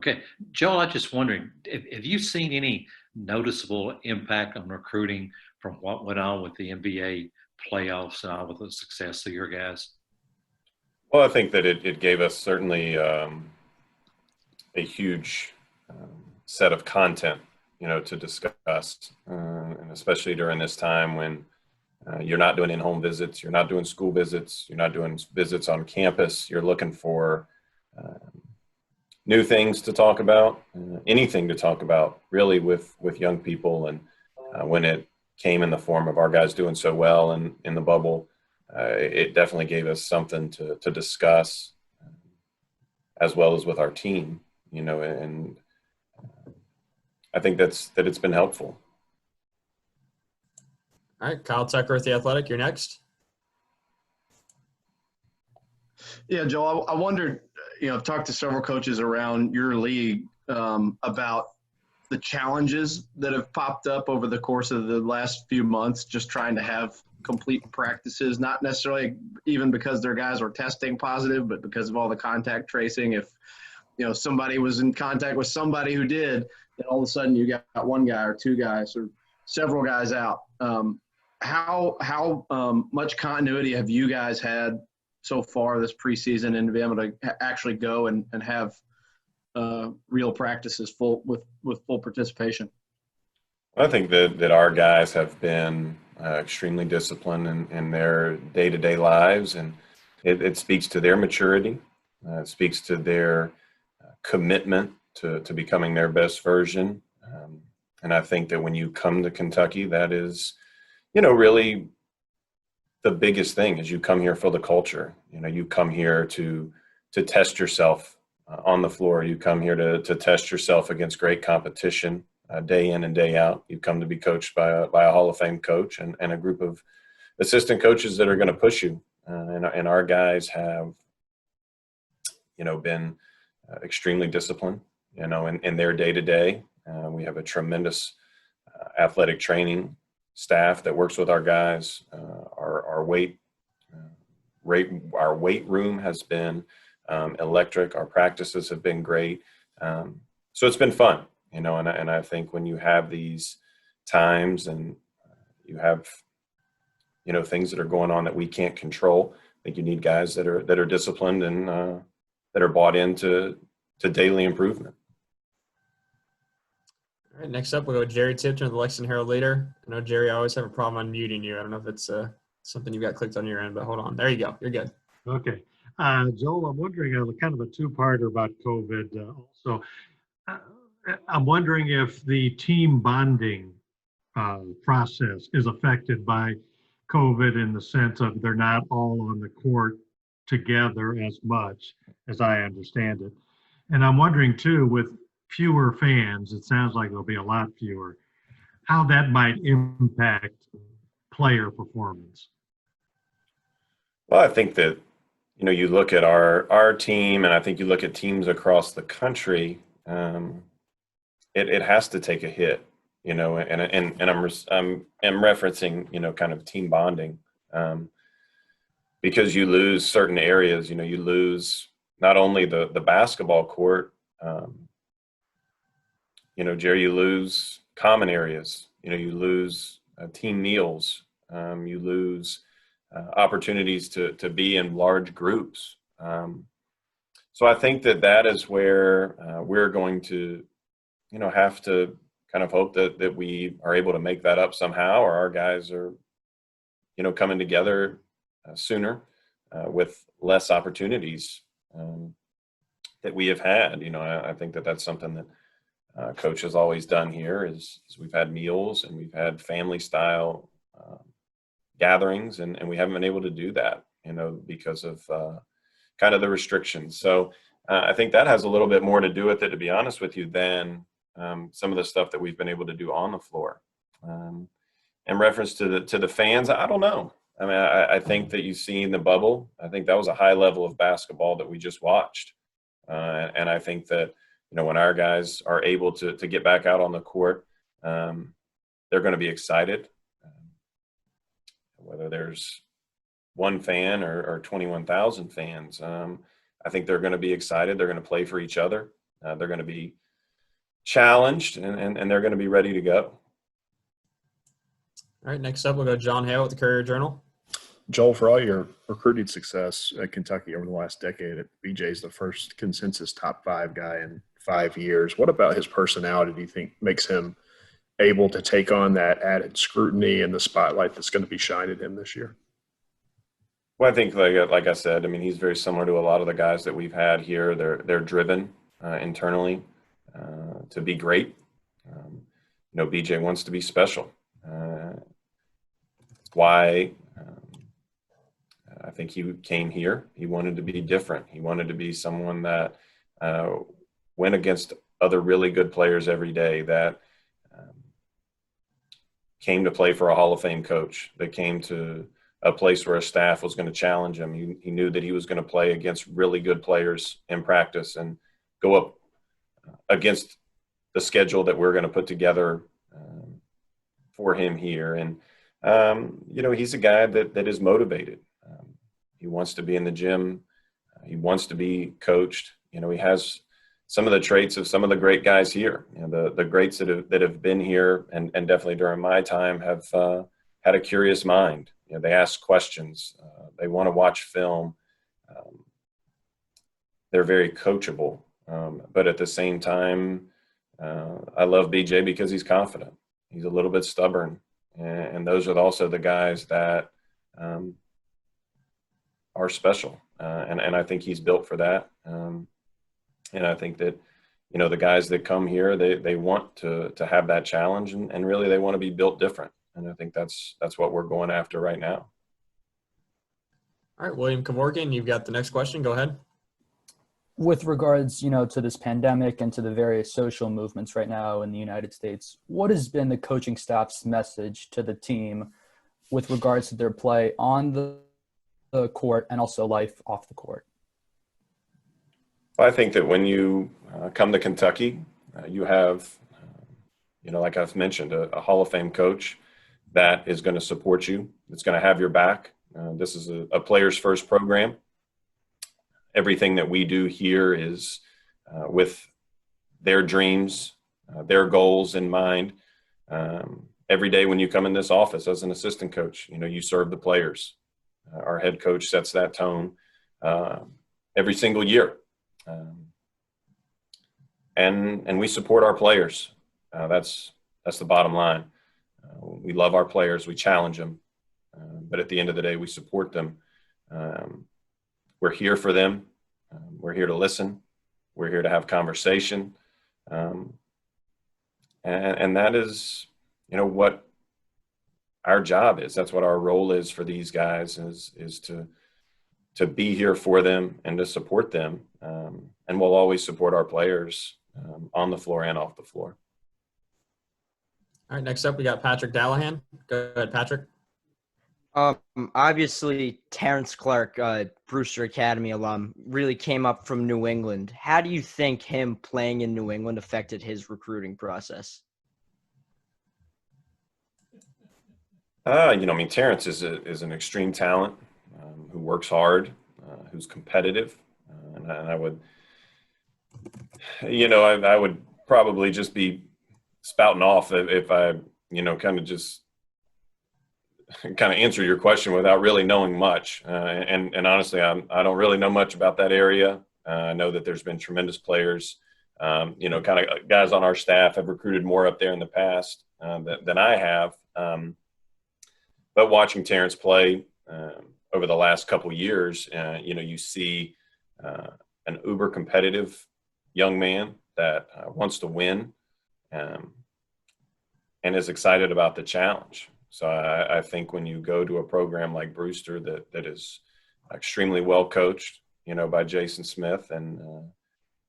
Okay, Joel, I'm just wondering, have you seen any noticeable impact on recruiting from what went on with the NBA playoffs and all with the success of your guys? Well, I think that it gave us certainly a huge set of content, to discuss, and especially during this time when you're not doing in-home visits, you're not doing school visits, you're not doing visits on campus. You're looking for new things to talk about, anything to talk about, really, with young people. And when it came in the form of our guys doing so well and in the bubble, it definitely gave us something to discuss, as well as with our team, and I think that it's been helpful. All right, Kyle Tucker with The Athletic, you're next. Yeah, Joe, I wondered, I've talked to several coaches around your league about the challenges that have popped up over the course of the last few months, just trying to have complete practices, not necessarily even because their guys were testing positive, but because of all the contact tracing. If, somebody was in contact with somebody who did, then all of a sudden you got one guy or two guys or several guys out. How much continuity have you guys had so far this preseason, and to be able to actually go and have real practices with full participation? I think that our guys have been extremely disciplined in their day-to-day lives, and it speaks to their maturity. It speaks to their commitment to becoming their best version. And I think that when you come to Kentucky, that is, really the biggest thing is you come here for the culture. You come here to test yourself on the floor. You come here to test yourself against great competition day in and day out. You come to be coached by a Hall of Fame coach and a group of assistant coaches that are going to push you. And our guys have, been extremely disciplined, in their day-to-day. We have a tremendous athletic training staff that works with our guys. Our weight room has been electric. Our practices have been great. So it's been fun, and I think when you have these times and you have, things that are going on that we can't control, I think you need guys that are disciplined and that are bought into daily improvement. All right, next up, we'll go with Jerry Tipton of the Lexington Herald-Leader. I know, Jerry, I always have a problem unmuting you. I don't know if it's something you've got clicked on your end, but hold on. There you go. You're good. Okay. Joel, I'm wondering kind of a two-parter about COVID. Also, I'm wondering if the team bonding process is affected by COVID in the sense of they're not all on the court together as much, as I understand it. And I'm wondering, too, with fewer fans, it sounds like there'll be a lot fewer, how that might impact player performance. Well, I think that, you look at our team, and I think you look at teams across the country, it has to take a hit, and I'm referencing, kind of team bonding, because you lose certain areas. You lose not only the basketball court, Jerry, you lose common areas. You lose team meals. You lose opportunities to be in large groups. So I think that is where we're going to, have to kind of hope that we are able to make that up somehow, or our guys are, coming together sooner with less opportunities that we have had. I think that's something that coach has always done here is we've had meals and we've had family style gatherings, and we haven't been able to do that, because of kind of the restrictions. So I think that has a little bit more to do with it, to be honest with you, than some of the stuff that we've been able to do on the floor. In reference to the fans, I don't know. I mean, I think that you see in the bubble, I think that was a high level of basketball that we just watched. And I think that, when our guys are able to get back out on the court, they're going to be excited. Whether there's one fan or 21,000 fans, I think they're going to be excited. They're going to play for each other. They're going to be challenged, and they're going to be ready to go. All right, next up, we'll go John Hale with the Courier Journal. Joel, for all your recruiting success at Kentucky over the last decade, BJ's the first consensus top 5 guy in 5 years. What about his personality do you think makes him able to take on that added scrutiny and the spotlight that's going to be shined at him this year? Well, I think, like I said, I mean, he's very similar to a lot of the guys that we've had here. They're driven internally to be great. BJ wants to be special. That's why I think he came here. He wanted to be different. He wanted to be someone that went against other really good players every day, that came to play for a Hall of Fame coach, that came to a place where a staff was going to challenge him. He knew that he was going to play against really good players in practice and go up against the schedule that we're going to put together for him here. And, he's a guy that is motivated. He wants to be in the gym. He wants to be coached. He has some of the traits of some of the great guys here. The greats that have been here and definitely during my time have had a curious mind. They ask questions. They want to watch film. They're very coachable. But at the same time, I love BJ because he's confident. He's a little bit stubborn. And those are also the guys that are special. And I think he's built for that. And I think that, the guys that come here, they want to have that challenge, and really they want to be built different. And I think that's what we're going after right now. All right, William Kevorkian, you've got the next question. Go ahead. With regards, to this pandemic and to the various social movements right now in the United States, what has been the coaching staff's message to the team with regards to their play on the court and also life off the court? I think that when you come to Kentucky, you have, like I've mentioned, a Hall of Fame coach that is going to support you. It's going to have your back. This is a player's first program. Everything that we do here is with their dreams, their goals in mind. Every day when you come in this office as an assistant coach, you serve the players. Our head coach sets that tone every single year. And we support our players. That's the bottom line. We love our players. We challenge them. But at the end of the day, we support them. We're here for them. We're here to listen. We're here to have conversation. And that is, what our job is. That's what our role is for these guys is to be here for them and to support them. And we'll always support our players on the floor and off the floor. All right, next up, we got Patrick Dallahan. Go ahead, Patrick. Obviously, Terrence Clark, Brewster Academy alum, really came up from New England. How do you think him playing in New England affected his recruiting process? Terrence is an extreme talent who works hard, who's competitive, and I would, I would probably just be spouting off if I, kind of answer your question without really knowing much. And honestly, I don't really know much about that area. I know that there's been tremendous players, kind of guys on our staff have recruited more up there in the past than I have. But watching Terrence play over the last couple years, you see an uber competitive young man that wants to win and is excited about the challenge. So I think when you go to a program like Brewster that is extremely well coached, by Jason Smith and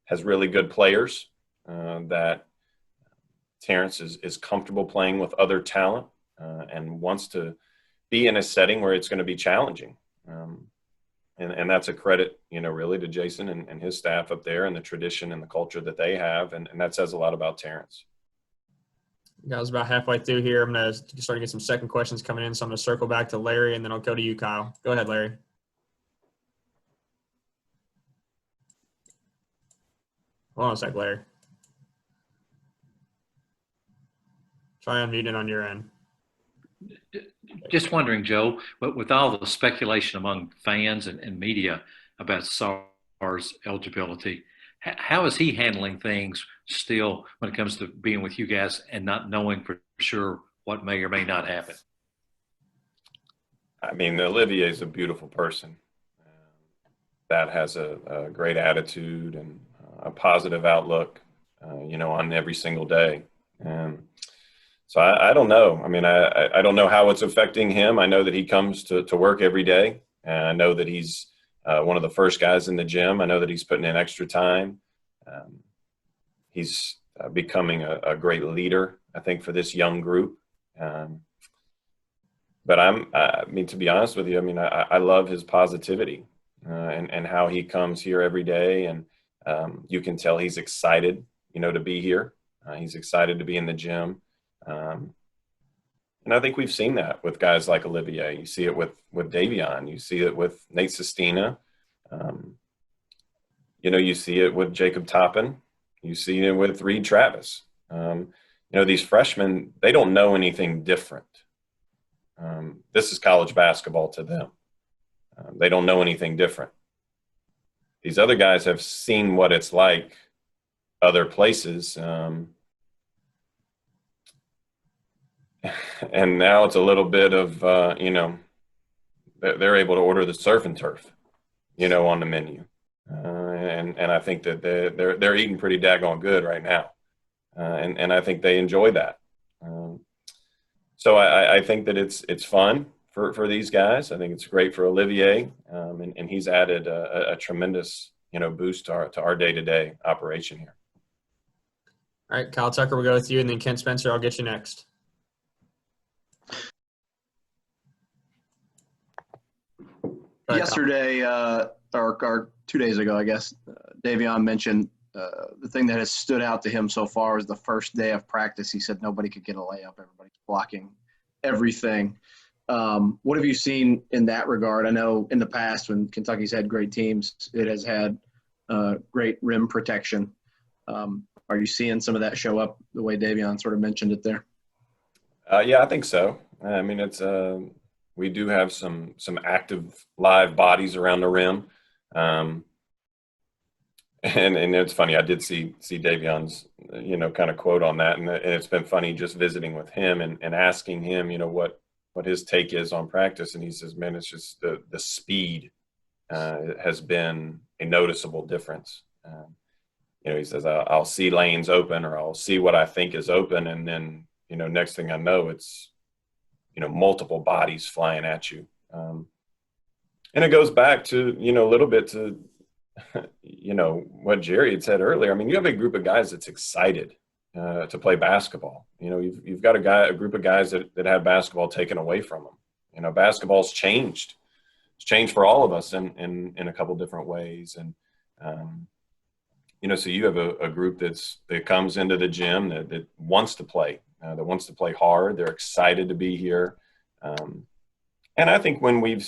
has really good players, that Terrence is comfortable playing with other talent and wants to be in a setting where it's going to be challenging. And that's a credit, really to Jason and his staff up there and the tradition and the culture that they have. And that says a lot about Terrence. Guys, about halfway through here. I'm going to start to get some second questions coming in. So I'm going to circle back to Larry, and then I'll go to you, Kyle. Go ahead, Larry. Hold on a sec, Larry. Try unmuting on your end. Just wondering, Joe, but with all the speculation among fans and media about SARS eligibility, how is he handling things still when it comes to being with you guys and not knowing for sure what may or may not happen? I mean, Olivier is a beautiful person that has a great attitude and a positive outlook, on every single day. So I don't know. I mean, I don't know how it's affecting him. I know that he comes to work every day. And I know that he's one of the first guys in the gym. I know that he's putting in extra time. He's becoming a great leader, I think, for this young group. But I mean, to be honest with you, I mean, I love his positivity and how he comes here every day. And you can tell he's excited, to be here. He's excited to be in the gym. And I think we've seen that with guys like Olivier. You see it with Davion. You see it with Nate Sestina. You see it with Jacob Toppin. You see it with Reed Travis. These freshmen, they don't know anything different. This is college basketball to them. They don't know anything different. These other guys have seen what it's like other places. And now it's a little bit of, they're able to order the surf and turf, on the menu. And I think that they're eating pretty daggone good right now. And I think they enjoy that. So I think that it's fun for these guys. I think it's great for Olivier. And he's added a tremendous, boost to our day-to-day operation here. All right, Kyle Tucker, we'll go with you, and then Ken Spencer, I'll get you next. Yesterday, or 2 days ago, I guess, Davion mentioned the thing that has stood out to him so far is the first day of practice. He said nobody could get a layup. Everybody's blocking everything. What have you seen in that regard? I know in the past when Kentucky's had great teams, it has had great rim protection. Are you seeing some of that show up the way Davion sort of mentioned it there? Yeah, I think so. I mean, it's we do have some active live bodies around the rim. And it's funny, I did see Davion's, kind of quote on that. And it's been funny just visiting with him and asking him, what his take is on practice. And he says, man, it's just the speed has been a noticeable difference. He says, I'll see lanes open or I'll see what I think is open. And then, next thing I know, it's, multiple bodies flying at you. And it goes back to, a little bit to, what Jerry had said earlier. I mean, you have a group of guys that's excited to play basketball. You've got a group of guys that have basketball taken away from them. Basketball's changed. It's changed for all of us in a couple different ways. And, so you have a group that comes into the gym that wants to play. That wants to play hard. They're excited to be here. And I think when we've,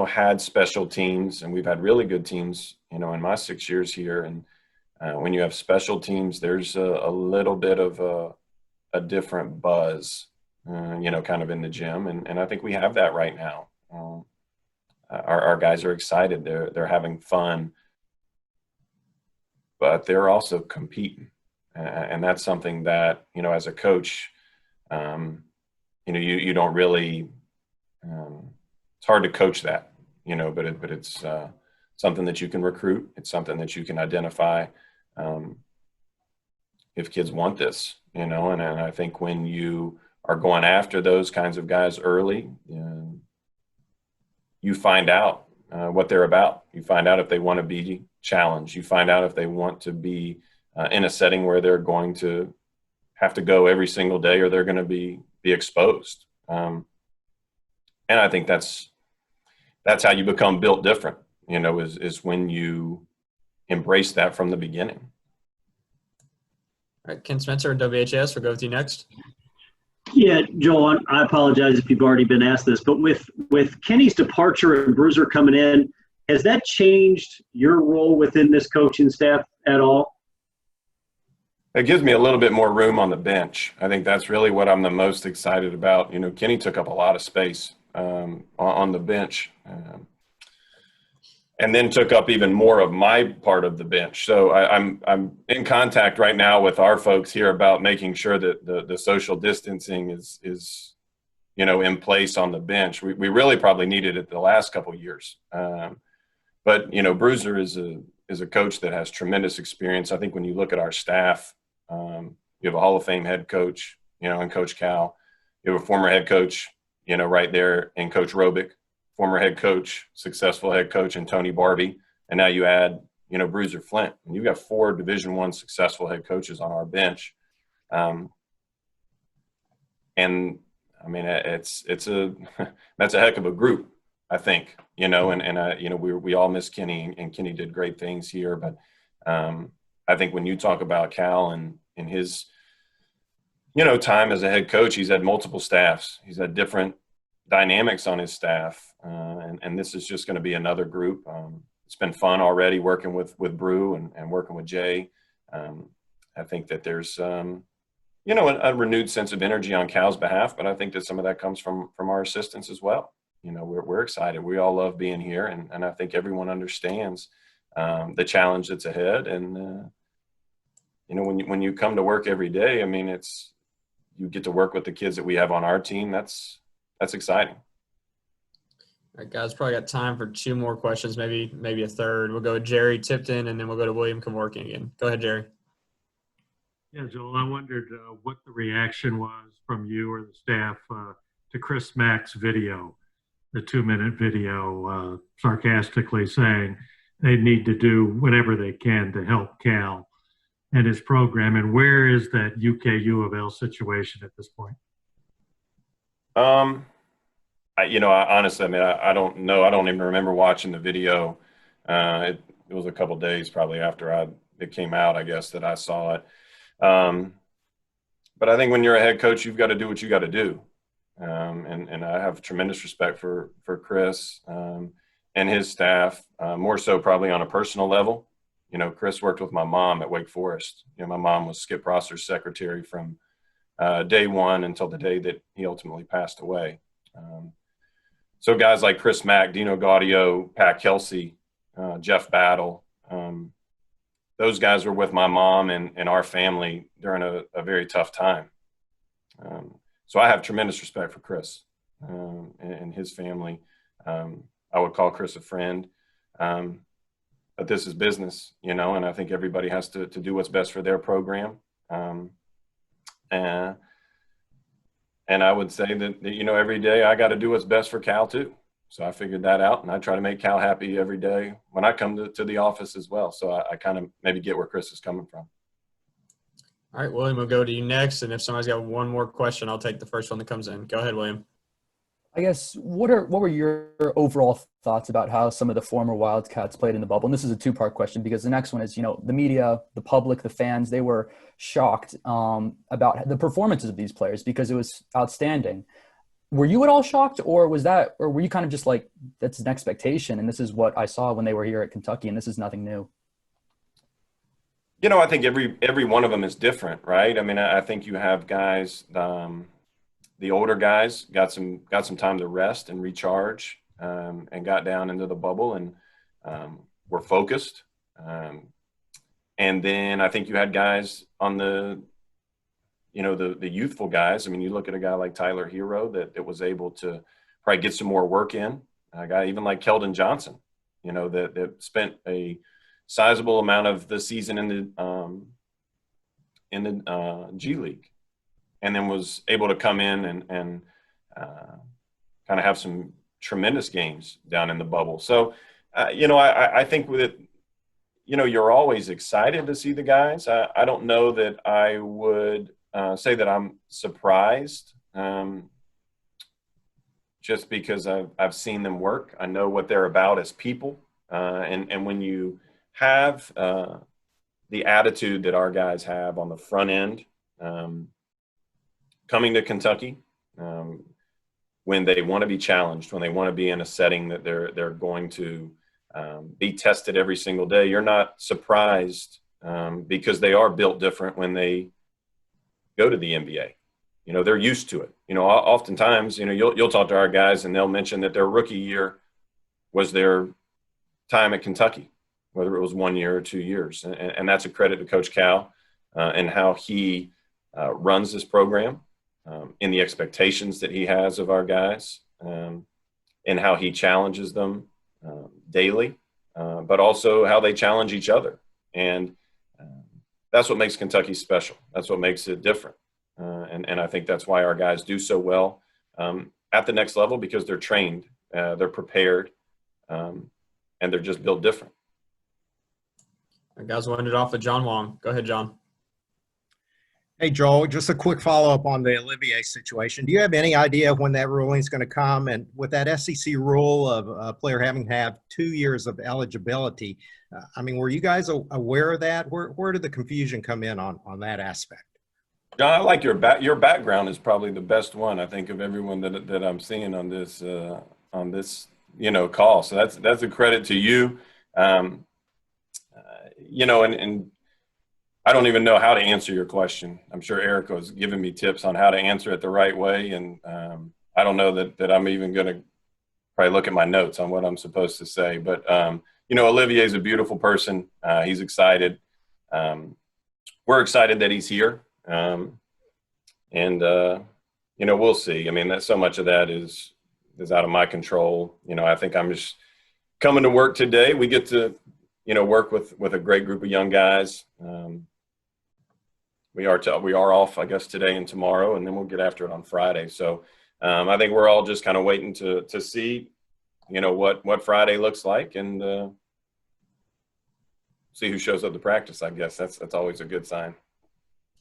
had special teams, and we've had really good teams, in my 6 years here. And when you have special teams, there's a little bit of a different buzz, kind of in the gym. And I think we have that right now. Our guys are excited. They're having fun, but they're also competing. And that's something that, as a coach, you don't really, it's hard to coach that, but it's something that you can recruit. It's something that you can identify if kids want this, and I think when you are going after those kinds of guys early, you find out what they're about. You find out if they want to be challenged. You find out if they want to be in a setting where they're going to have to go every single day or they're going to be exposed. And I think that's how you become built different, is when you embrace that from the beginning. All right, Ken Spencer, WHS, we'll go with you next. Yeah, Joel, I apologize if you've already been asked this, but with Kenny's departure and Bruiser coming in, Has that changed your role within this coaching staff at all? It gives me a little bit more room on the bench. I think that's really what I'm the most excited about. You know, Kenny took up a lot of space on the bench, and then took up even more of my part of the bench. So I'm in contact right now with our folks here about making sure that the social distancing is in place on the bench. We really probably needed it the last couple of years, but Bruiser is a coach that has tremendous experience. I think when you look at our staff. You have a Hall of Fame head coach, and Coach Cal. You have a former head coach, right there, and Coach Robick, former head coach, successful head coach, and Tony Barbie. And now you add, Bruiser Flint. And you've got 4 Division I successful head coaches on our bench. And I mean, it's a that's a heck of a group, I think. We all miss Kenny, and Kenny did great things here, but I think when you talk about Cal and his, time as a head coach, he's had multiple staffs. He's had different dynamics on his staff, and this is just going to be another group. It's been fun already working with Brew and working with Jay. I think that there's, a renewed sense of energy on Cal's behalf, but I think that some of that comes from our assistants as well. We're excited. We all love being here, and I think everyone understands the challenge that's ahead. And, when you come to work every day, I mean, you get to work with the kids that we have on our team. That's exciting. All right, guys, probably got time for 2 more questions, maybe a third. We'll go with Jerry Tipton, and then we'll go to William Kevorkian again. Go ahead, Jerry. Yeah, Joel, I wondered what the reaction was from you or the staff to Chris Mack's video, the 2-minute video, sarcastically saying they need to do whatever they can to help Cal and his program. And where is that UK U of L situation at this point? Honestly, I don't know. I don't even remember watching the video. It was a couple days probably after it came out, I guess, that I saw it. But I think when you're a head coach, you've got to do what you got to do. And I have tremendous respect for Chris and his staff, more so probably on a personal level. Chris worked with my mom at Wake Forest. My mom was Skip Rosser's secretary from day one until the day that he ultimately passed away. So guys like Chris Mack, Dino Gaudio, Pat Kelsey, Jeff Battle, those guys were with my mom and our family during a very tough time. So I have tremendous respect for Chris and his family. I would call Chris a friend. But this is business, and I think everybody has to do what's best for their program. And I would say that, every day I got to do what's best for Cal too. So I figured that out, and I try to make Cal happy every day when I come to the office as well. So I kind of maybe get where Chris is coming from. All right, William, we'll go to you next. And if somebody's got one more question, I'll take the first one that comes in. Go ahead, William. I guess what were your overall thoughts about how some of the former Wildcats played in the bubble? And this is a 2-part question because the next one is, the media, the public, the fans, they were shocked about the performances of these players because it was outstanding. Were you at all shocked, or were you kind of just like, that's an expectation and this is what I saw when they were here at Kentucky and this is nothing new? I think every one of them is different, right? I mean, I think you have guys, the older guys got some time to rest and recharge, and got down into the bubble and were focused. And then I think you had guys on the youthful guys. I mean, you look at a guy like Tyler Hero that was able to probably get some more work in. A guy even like Keldon Johnson, that spent a sizable amount of the season in the G League, and then was able to come in and kind of have some tremendous games down in the bubble. So, I think with it, you're always excited to see the guys. I don't know that I would say that I'm surprised, just because I've seen them work. I know what they're about as people, and when you have the attitude that our guys have on the front end, coming to Kentucky, when they want to be challenged, when they want to be in a setting that they're going to be tested every single day. You're not surprised because they are built different when they go to the NBA. You know, they're used to it. You know, oftentimes, you know, you'll talk to our guys and they'll mention that their rookie year was their time at Kentucky, whether it was 1 year or 2 years. And that's a credit to Coach Cal and how he runs this program, in the expectations that he has of our guys, and how he challenges them daily, but also how they challenge each other. And that's what makes Kentucky special. That's what makes it different. And I think that's why our guys do so well at the next level, because they're trained, they're prepared, and they're just built different. Our guys will end it off with John Wong. Go ahead, John. Hey, Joel, just a quick follow-up on the Olivier situation. Do you have any idea when that ruling is going to come? And with that SEC rule of a player having to have 2 years of eligibility, I mean, were you guys aware of that? Where did the confusion come in on that aspect? John, I like your background is probably the best one, I think, of everyone that I'm seeing on this call. So that's a credit to you. And I don't even know how to answer your question. I'm sure Erica was giving me tips on how to answer it the right way. And I don't know that I'm even going to probably look at my notes on what I'm supposed to say. But, Olivier is a beautiful person. He's excited. We're excited that he's here. We'll see. I mean, that so much of that is out of my control. I think I'm just coming to work today. We get to, work with a great group of young guys. We are off, I guess, today and tomorrow, and then we'll get after it on Friday. So I think we're all just kind of waiting to see, what Friday looks like, and see who shows up to practice. I guess that's always a good sign.